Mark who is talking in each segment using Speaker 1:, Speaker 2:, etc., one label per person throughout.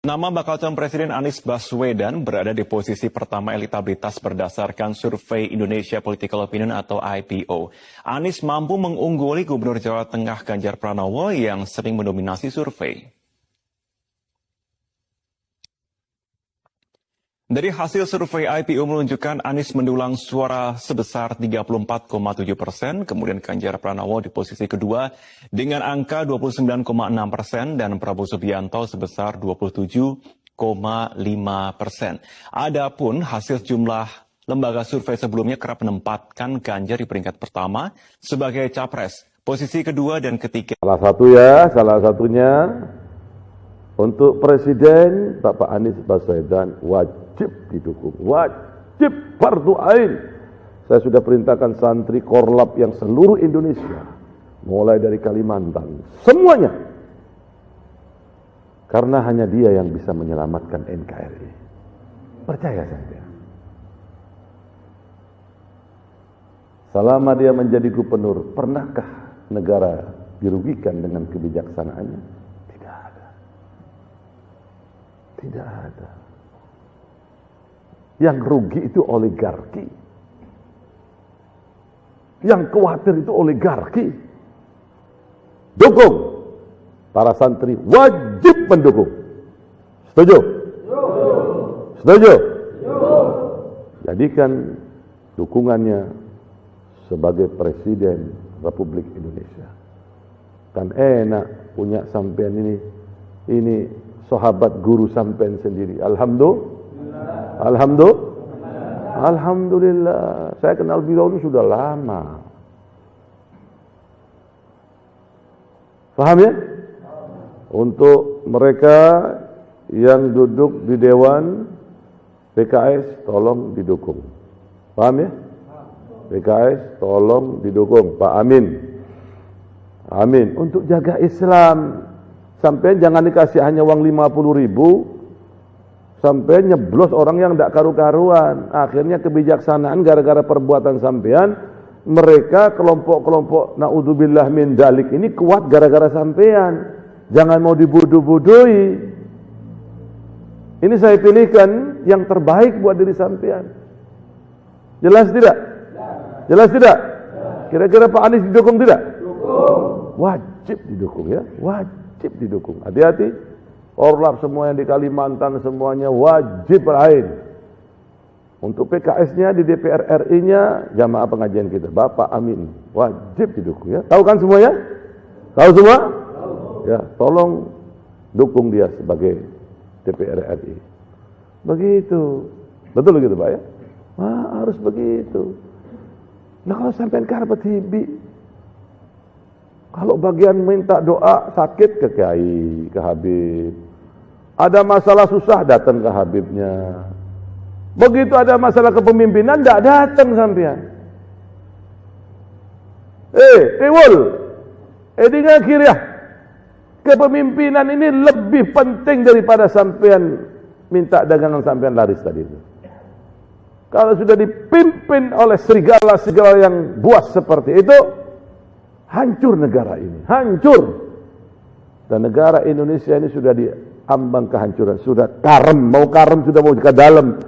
Speaker 1: Nama bakal calon Presiden Anies Baswedan berada di posisi pertama elektabilitas berdasarkan survei Indonesia Political Opinion atau IPO. Anies mampu mengungguli Gubernur Jawa Tengah Ganjar Pranowo yang sering mendominasi survei. Dari hasil survei IPO menunjukkan Anies mendulang suara sebesar 34,7%, kemudian Ganjar Pranowo di posisi kedua dengan angka 29,6% dan Prabowo Subianto sebesar 27,5%. Adapun hasil jumlah lembaga survei sebelumnya kerap menempatkan Ganjar di peringkat pertama sebagai capres, posisi kedua dan ketiga.
Speaker 2: Salah satunya untuk Presiden Bapak Anies Baswedan wajib didukung, wajib fardu ain. Saya sudah perintahkan santri korlap yang seluruh Indonesia, mulai dari Kalimantan, semuanya. Karena hanya dia yang bisa menyelamatkan NKRI. Percaya saya. Selama dia menjadi gubernur, pernahkah negara dirugikan dengan kebijaksanaannya? Tidak ada. Yang rugi itu oligarki. Yang khawatir itu oligarki. Dukung. Para santri wajib mendukung. Setuju? Setuju? Jadikan dukungannya sebagai Presiden Republik Indonesia. Kan enak punya sampean ini sahabat guru sampean sendiri. Alhamdulillah. Saya kenal beliau ini sudah lama. Paham ya? Untuk mereka yang duduk di Dewan PKS, tolong didukung. Paham ya? PKS, tolong didukung. Pak Amin. Amin. Untuk jaga Islam. Sampai jangan dikasih hanya uang 50.000, sampai nyeblos orang yang tidak karu-karuan. Akhirnya kebijaksanaan gara-gara perbuatan sampean, mereka kelompok-kelompok naudzubillah min dalik ini kuat gara-gara sampean. Jangan mau dibodoh-bodohi. Ini saya pilihkan yang terbaik buat diri sampean. Jelas tidak? Jelas tidak? Kira-kira Pak Anies didukung tidak? Wajib didukung ya, wajib didukung. Hati-hati, orlap semua yang di Kalimantan semuanya wajib berain. Untuk PKS-nya di DPR RI-nya jamaah pengajian kita, Bapak Amin, wajib didukung ya. Tahu kan semuanya? Tahu semua? Ya, tolong dukung dia sebagai DPR RI. Begitu, betul begitu Pak ya? Wah, harus begitu. Nah kalau sampai karpet hibi, kalau bagian minta doa sakit ke kiai, ke Habib. Ada masalah susah datang ke Habibnya. Begitu ada masalah kepemimpinan tidak datang sampean. Tiwul. Dengar kira. Kepemimpinan ini lebih penting daripada sampean minta dagangan sampean laris tadi itu. Kalau sudah dipimpin oleh serigala-serigala yang buas seperti itu, hancur negara ini, hancur. Dan negara Indonesia ini sudah diambang kehancuran, sudah karem, mau sudah mau ke dalam.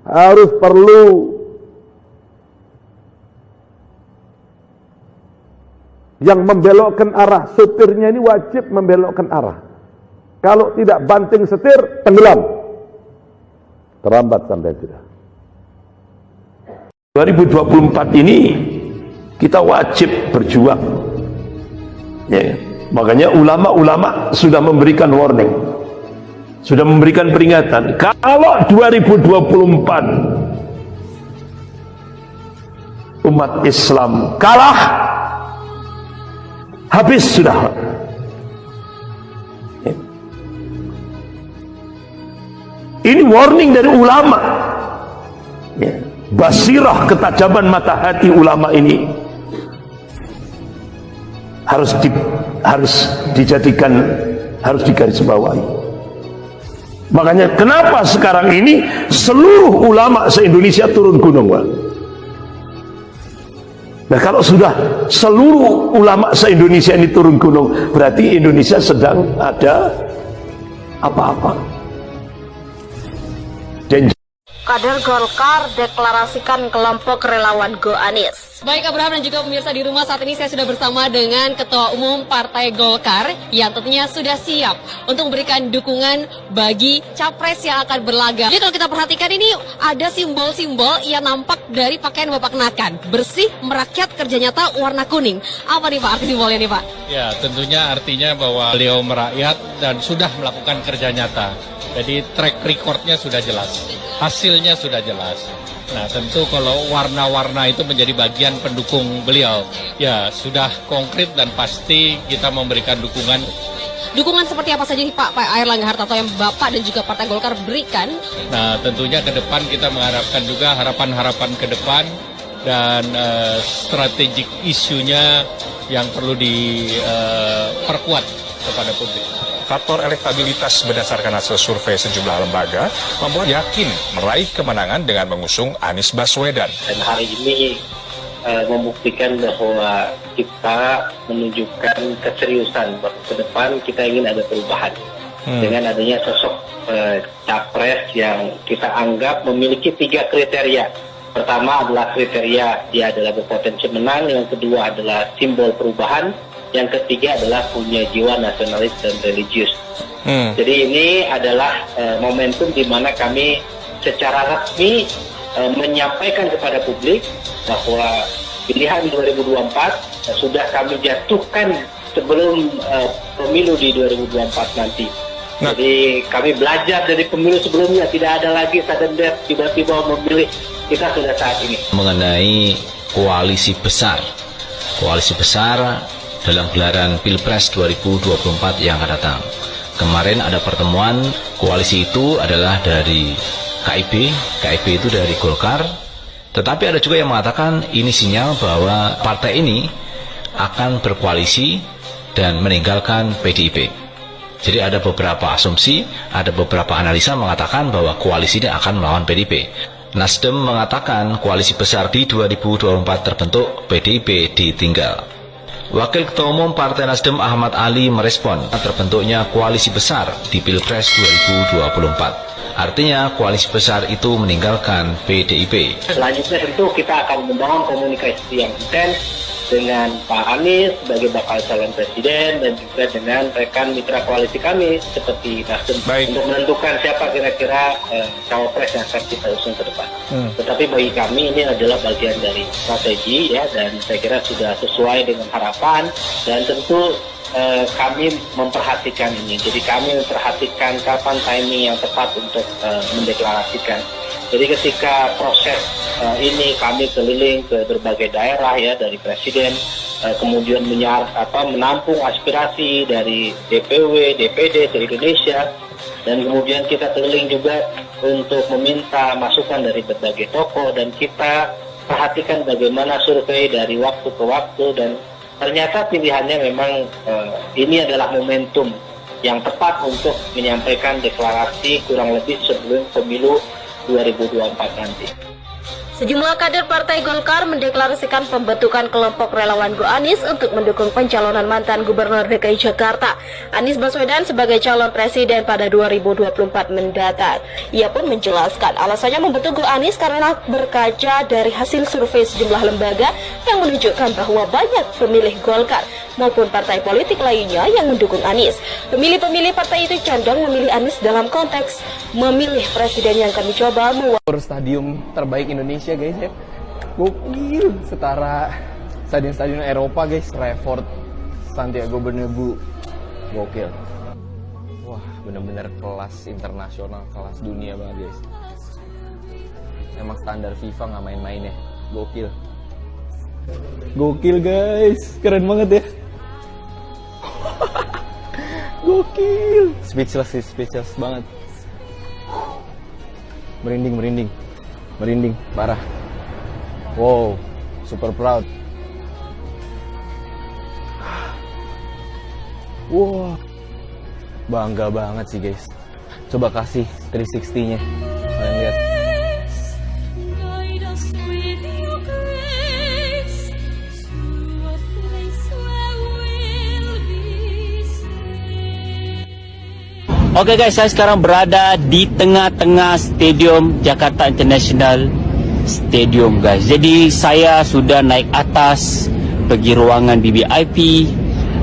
Speaker 2: Harus perlu yang membelokkan arah, supirnya ini wajib membelokkan arah. Kalau tidak banting setir, tenggelam. Terlambat sampai sudah.
Speaker 3: 2024 ini kita wajib berjuang ya. Makanya ulama-ulama sudah memberikan warning, sudah memberikan peringatan. Kalau 2024 umat Islam kalah, habis sudah ya. Ini warning dari ulama ya. Basirah, ketajaman mata hati ulama ini harus dijadikan, harus digarisbawahi. Makanya kenapa sekarang ini seluruh ulama se-Indonesia turun gunung, Pak? Nah kalau sudah seluruh ulama se-Indonesia ini turun gunung, berarti Indonesia sedang ada apa-apa. janji.
Speaker 4: Kader Golkar deklarasikan kelompok relawan Go Anies.
Speaker 5: Baik Abraham dan juga pemirsa di rumah, saat ini saya sudah bersama dengan Ketua Umum Partai Golkar yang tentunya sudah siap untuk memberikan dukungan bagi capres yang akan berlaga. Jadi kalau kita perhatikan ini ada simbol-simbol yang nampak dari pakaian Bapak kenakan. Bersih, merakyat, kerja nyata, warna kuning. Apa nih Pak arti simbolnya nih Pak?
Speaker 6: Ya tentunya artinya bahwa beliau merakyat dan sudah melakukan kerja nyata. Jadi track recordnya sudah jelas, hasilnya sudah jelas. Nah tentu kalau warna-warna itu menjadi bagian pendukung beliau, ya sudah konkret dan pasti kita memberikan dukungan.
Speaker 5: Dukungan seperti apa saja nih Pak Airlangga Hartarto yang Bapak dan juga Partai Golkar berikan?
Speaker 6: Nah tentunya ke depan kita mengharapkan juga harapan-harapan ke depan dan strategik isunya yang perlu diperkuat kepada publik.
Speaker 7: Faktor elektabilitas berdasarkan hasil survei sejumlah lembaga membuat yakin meraih kemenangan dengan mengusung Anies Baswedan.
Speaker 8: Dan hari ini membuktikan bahwa kita menunjukkan keseriusan bahwa ke depan kita ingin ada perubahan. Dengan adanya sosok capres yang kita anggap memiliki 3 kriteria. Pertama adalah kriteria dia adalah berpotensi menang, yang kedua adalah simbol perubahan, yang ketiga adalah punya jiwa nasionalis dan religius. Jadi ini adalah momentum di mana kami secara resmi menyampaikan kepada publik bahwa pilihan 2024 sudah kami jatuhkan sebelum pemilu di 2024 nanti. Jadi kami belajar dari pemilu sebelumnya, tidak ada lagi sudden death tiba-tiba memilih, kita sudah saat ini.
Speaker 9: Mengenai koalisi besar dalam gelaran Pilpres 2024 yang akan datang. Kemarin ada pertemuan, koalisi itu adalah dari KIB itu dari Golkar, tetapi ada juga yang mengatakan ini sinyal bahwa partai ini akan berkoalisi dan meninggalkan PDIP. Jadi ada beberapa asumsi, ada beberapa analisa mengatakan bahwa koalisi ini akan melawan PDIP. Nasdem mengatakan koalisi besar di 2024 terbentuk, PDIP ditinggal. Wakil Ketua Umum Partai Nasdem Ahmad Ali merespon terbentuknya koalisi besar di Pilpres 2024. Artinya koalisi besar itu meninggalkan PDIP.
Speaker 8: Selanjutnya tentu kita akan membangun komunikasi yang intens dengan Pak Anies sebagai bakal calon presiden dan juga dengan rekan mitra koalisi kami seperti Nasdem untuk menentukan siapa kira-kira cawapres yang akan kita usung ke depan. Tetapi bagi kami ini adalah bagian dari strategi ya, dan saya kira sudah sesuai dengan harapan, dan tentu kami memperhatikan ini. Jadi kami memperhatikan kapan timing yang tepat untuk mendeklarasikan. Jadi ketika proses ini kami keliling ke berbagai daerah ya, dari presiden, kemudian menampung aspirasi dari DPW, DPD se-Indonesia, dan kemudian kita keliling juga untuk meminta masukan dari berbagai tokoh, dan kita perhatikan bagaimana survei dari waktu ke waktu, dan ternyata pilihannya memang ini adalah momentum yang tepat untuk menyampaikan deklarasi kurang lebih sebelum pemilu 2024 nanti.
Speaker 4: Sejumlah kader Partai Golkar mendeklarasikan pembentukan kelompok relawan Go Anies untuk mendukung pencalonan mantan Gubernur DKI Jakarta, Anies Baswedan, sebagai calon presiden pada 2024 mendatang. Ia pun menjelaskan alasannya membentuk Go Anies karena berkaca dari hasil survei sejumlah lembaga yang menunjukkan bahwa banyak pemilih Golkar maupun partai politik lainnya yang mendukung Anies. Pemilih-pemilih partai itu condong memilih Anies dalam konteks memilih presiden yang kami coba
Speaker 10: stadium terbaik Indonesia guys ya, gokil, setara stadion-stadion Eropa guys, Trafford, Santiago Bernabeu, gokil. Wah bener-bener kelas internasional, kelas dunia banget guys. Emang standar FIFA nggak main-main ya, gokil. Gokil guys, keren banget ya. Gokil, speechless banget. Merinding, parah. Wow, super proud. Wow, bangga banget sih guys. Coba kasih 360-nya, kalian lihat.
Speaker 11: Oke guys, saya sekarang berada di tengah-tengah Stadium Jakarta International Stadium guys. Jadi saya sudah naik atas pergi ruangan VVIP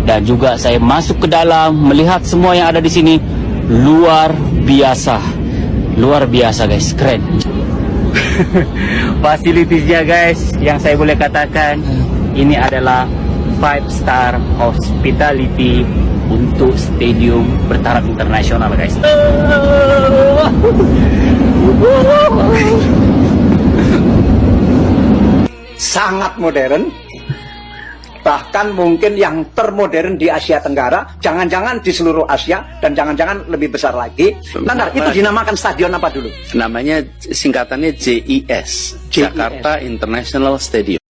Speaker 11: dan juga saya masuk ke dalam melihat semua yang ada di sini. Luar biasa. Luar biasa guys, keren. Fasilitinya guys, yang saya boleh katakan ini adalah 5-star hospitality untuk stadium bertaraf internasional guys.
Speaker 12: Sangat modern, bahkan mungkin yang termodern di Asia Tenggara, jangan-jangan di seluruh Asia, dan jangan-jangan lebih besar lagi. Bentar, itu dinamakan stadion apa dulu?
Speaker 13: Namanya singkatannya JIS, Jakarta International Stadium.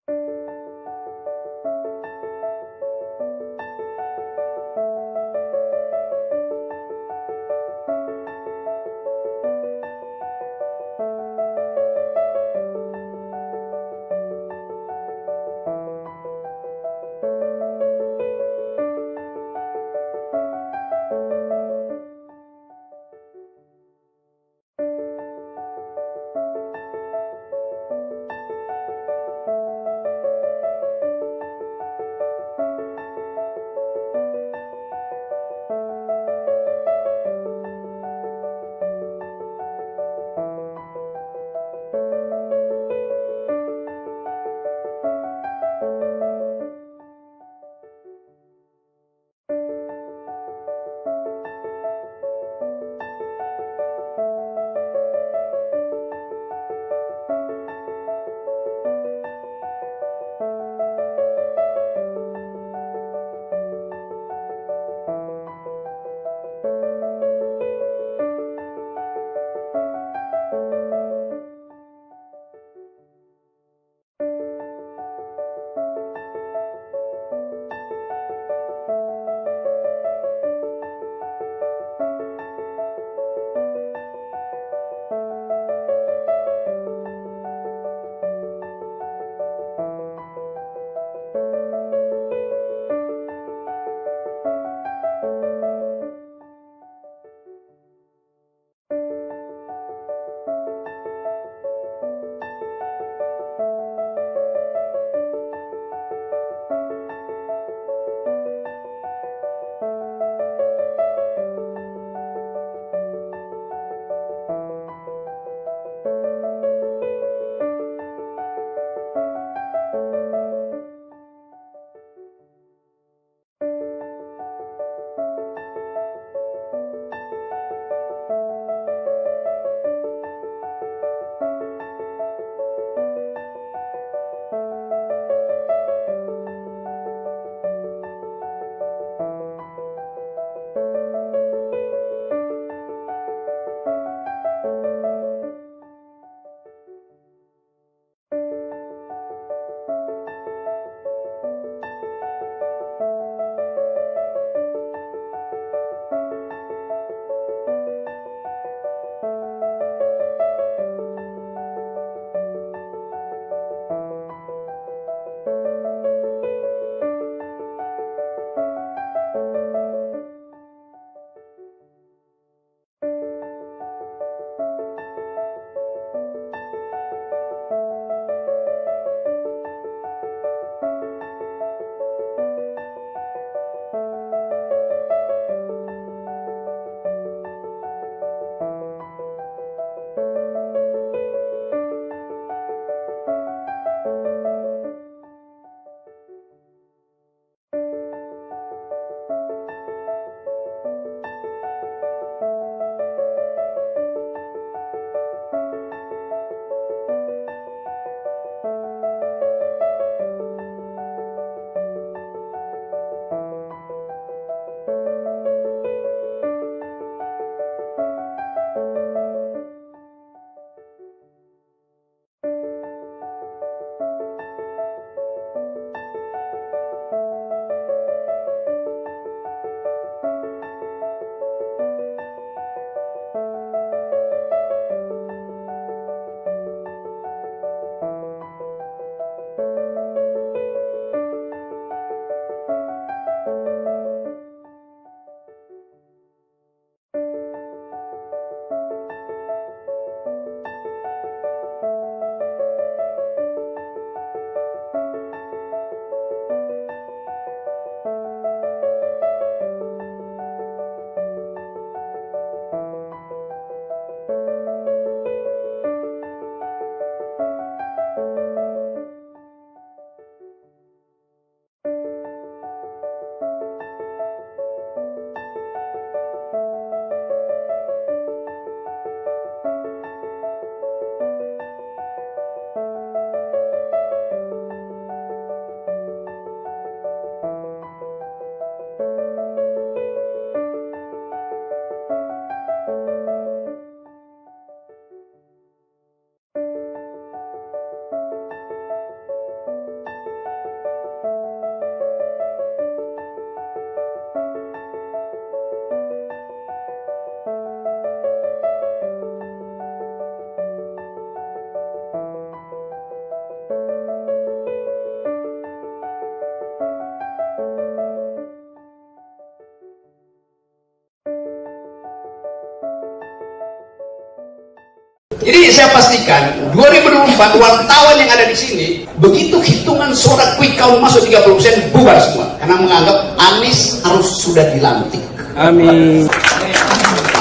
Speaker 14: Jadi saya pastikan 2024 wartawan yang ada di sini, begitu hitungan suara quick count masuk 30% bubar semua, karena menganggap Anies harus sudah dilantik.
Speaker 10: Amin.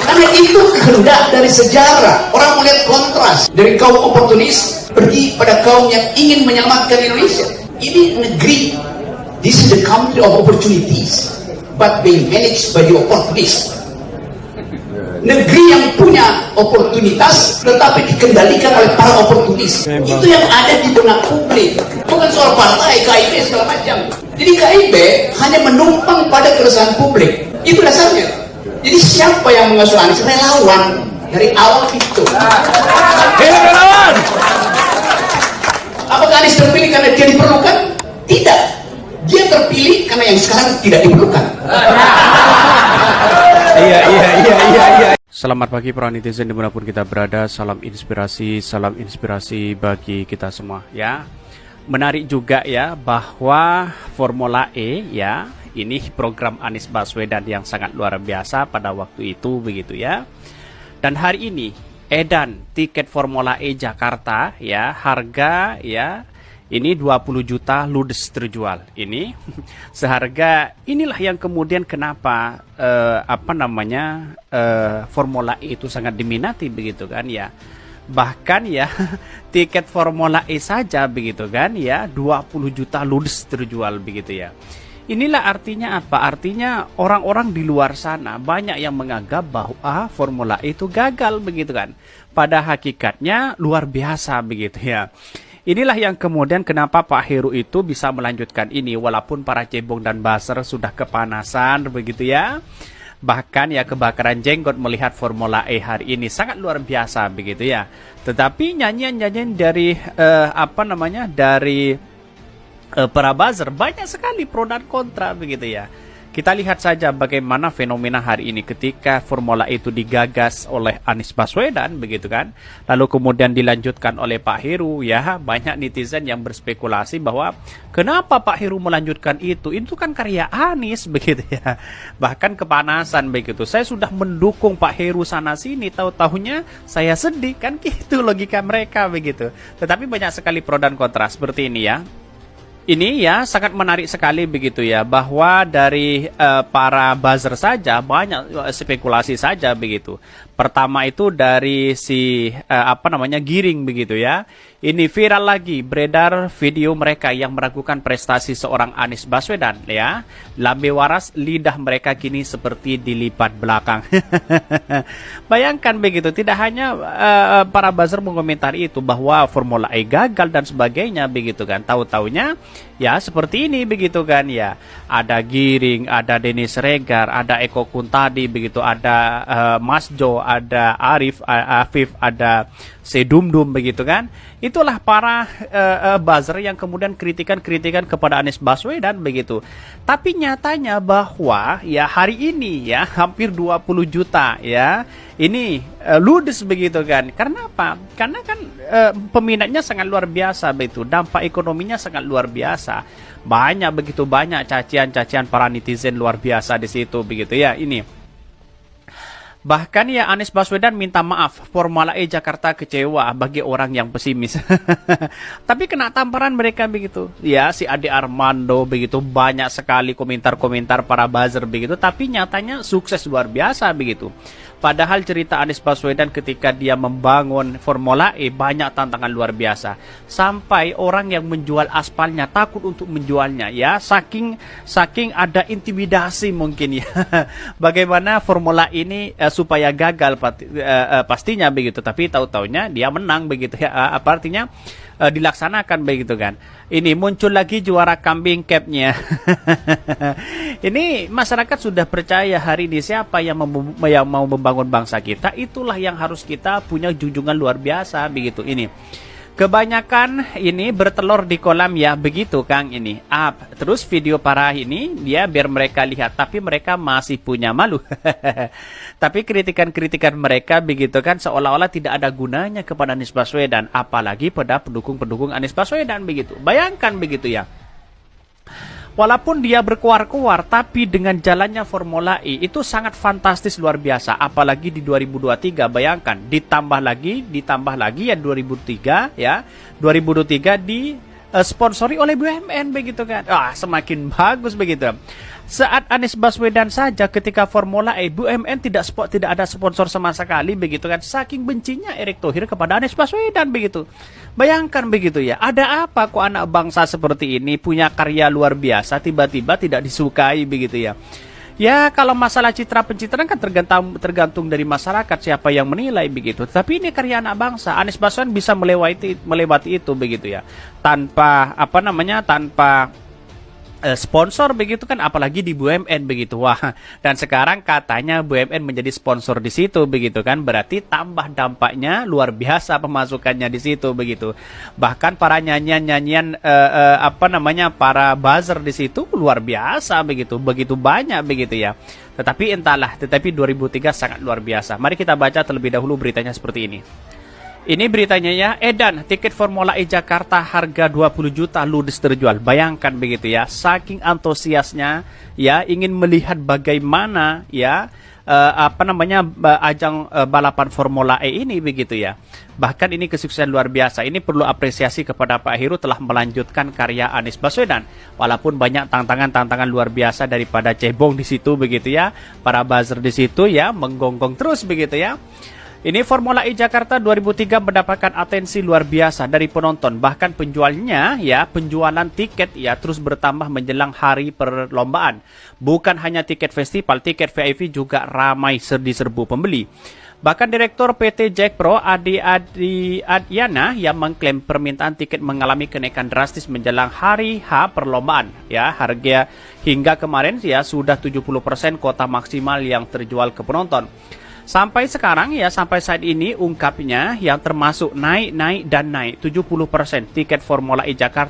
Speaker 14: Karena itu kehendak dari sejarah. Orang melihat kontras dari kaum oportunis pergi pada kaum yang ingin menyelamatkan Indonesia. Ini negeri, this is the country of opportunities, but being managed by the opportunists. Negeri yang punya oportunitas tetapi dikendalikan oleh para oportunis. Itu yang ada di benak publik, bukan soal partai, KIB segala macam. Jadi KIB hanya menumpang pada keresahan publik, itu dasarnya. Jadi siapa yang mengasuh Anies? Relawan dari awal itu. Relawan. Apakah Anies terpilih karena dia diperlukan? Tidak. Dia terpilih karena yang sekarang tidak diperlukan.
Speaker 15: Iya. Selamat pagi para netizen dimanapun kita berada. Salam inspirasi bagi kita semua ya. Menarik juga ya bahwa Formula E ya, ini program Anies Baswedan yang sangat luar biasa pada waktu itu begitu ya. Dan hari ini edan tiket Formula E Jakarta ya, harga ya ini 20 juta ludes terjual. Ini seharga, inilah yang kemudian kenapa Formula E itu sangat diminati begitu kan ya. Bahkan ya tiket Formula E saja begitu kan ya 20 juta ludes terjual begitu ya. Inilah artinya apa? Artinya orang-orang di luar sana banyak yang menganggap bahwa Formula E itu gagal begitu kan. Pada hakikatnya luar biasa begitu ya. Inilah yang kemudian kenapa Pak Heru itu bisa melanjutkan ini walaupun para cebong dan buzzer sudah kepanasan begitu ya. Bahkan ya kebakaran jenggot melihat Formula E hari ini sangat luar biasa begitu ya. Tetapi nyanyian-nyanyian dari dari para buzzer banyak sekali pro dan kontra begitu ya. Kita lihat saja bagaimana fenomena hari ini ketika Formula E itu digagas oleh Anies Baswedan begitu kan. Lalu kemudian dilanjutkan oleh Pak Heru ya. Banyak netizen yang berspekulasi bahwa kenapa Pak Heru melanjutkan itu? Itu kan karya Anies begitu ya. Bahkan kepanasan begitu. Saya sudah mendukung Pak Heru sana sini, tahu-tahunya saya sedih kan, gitu logika mereka begitu. Tetapi banyak sekali pro dan kontra seperti ini ya. Ini ya sangat menarik sekali begitu ya, bahwa dari para buzzer saja banyak spekulasi saja begitu. Pertama itu dari si Giring begitu ya. Ini viral lagi beredar video mereka yang meragukan prestasi seorang Anies Baswedan ya. Lambe waras, lidah mereka kini seperti dilipat belakang. Bayangkan begitu, tidak hanya para buzzer mengomentari itu bahwa Formula E gagal dan sebagainya begitu kan. Tahu-taunya ya seperti ini begitu kan ya. Ada Giring, ada Denis Regar, ada Eko Kuntadi begitu, ada Mas Jo, ada Afif, ada Sedumdum begitu kan. Itulah para buzzer yang kemudian kritikan kepada Anies Baswedan begitu. Tapi nyatanya bahwa ya hari ini ya hampir 20 juta ya. Ini ludes begitu kan. Karena apa? Karena kan peminatnya sangat luar biasa begitu. Dampak ekonominya sangat luar biasa. Begitu banyak cacian-cacian para netizen luar biasa di situ begitu ya. Ini bahkan ya Anies Baswedan minta maaf, Formula E Jakarta kecewa bagi orang yang pesimis. Tapi kena tamparan mereka begitu. Ya si Ade Armando begitu, banyak sekali komentar-komentar para buzzer begitu. Tapi nyatanya sukses luar biasa begitu. Padahal cerita Anies Baswedan ketika dia membangun Formula E banyak tantangan luar biasa. Sampai orang yang menjual aspalnya takut untuk menjualnya ya. Saking ada intimidasi mungkin ya. Bagaimana Formula ini supaya gagal pastinya begitu. Tapi tahu-taunya dia menang begitu ya. Apa artinya? Dilaksanakan begitu kan. Ini muncul lagi juara kambing capnya. Ini masyarakat sudah percaya hari ini siapa yang mau membangun bangsa kita, itulah yang harus kita punya junjungan luar biasa begitu. Ini kebanyakan ini bertelur di kolam ya begitu Kang ini. Terus video para ini dia biar mereka lihat, tapi mereka masih punya malu. Tapi kritikan-kritikan mereka begitu kan seolah-olah tidak ada gunanya kepada Anies Baswedan, apalagi pada pendukung-pendukung Anies Baswedan begitu. Bayangkan begitu ya. Walaupun dia berkuar-kuar, tapi dengan jalannya Formula E itu sangat fantastis, luar biasa. Apalagi di 2023, bayangkan ditambah lagi ya 2003 ya. 2023 di sponsori oleh BUMN begitu kan. Semakin bagus begitu. Saat Anies Baswedan saja ketika Formula E, BUMN tidak ada sponsor sama sekali begitu kan. Saking bencinya Erick Thohir kepada Anies Baswedan begitu. Bayangkan begitu ya. Ada apa kok anak bangsa seperti ini punya karya luar biasa tiba-tiba tidak disukai begitu ya. Ya kalau masalah citra pencitraan kan tergantung dari masyarakat siapa yang menilai begitu. Tapi ini karya anak bangsa. Anies Baswedan bisa melewati itu begitu ya. Tanpa sponsor begitu kan, apalagi di BUMN begitu. Wah, dan sekarang katanya BUMN menjadi sponsor di situ begitu kan, berarti tambah dampaknya luar biasa pemasukannya di situ begitu. Bahkan para nyanyian para buzzer di situ luar biasa begitu banyak begitu ya. Tetapi 2003 sangat luar biasa. Mari kita baca terlebih dahulu beritanya seperti ini. Ini beritanya ya, edan tiket Formula E Jakarta harga 20 juta ludes terjual. Bayangkan begitu ya, saking antusiasnya ya ingin melihat bagaimana ya ajang balapan Formula E ini begitu ya. Bahkan ini kesuksesan luar biasa. Ini perlu apresiasi kepada Pak Heru telah melanjutkan karya Anies Baswedan. Walaupun banyak tantangan luar biasa daripada cebong di situ begitu ya. Para buzzer di situ ya menggonggong terus begitu ya. Ini Formula E Jakarta 2003 mendapatkan atensi luar biasa dari penonton. Bahkan penjualan tiket ya terus bertambah menjelang hari perlombaan. Bukan hanya tiket festival, tiket VIP juga ramai diserbu pembeli. Bahkan Direktur PT Jakpro Adi Adyana yang mengklaim permintaan tiket mengalami kenaikan drastis menjelang hari H perlombaan. Ya, harga hingga kemarin ya sudah 70% kuota maksimal yang terjual ke penonton. Sampai sekarang ya, sampai saat ini ungkapnya yang termasuk naik 70% tiket Formula E Jakarta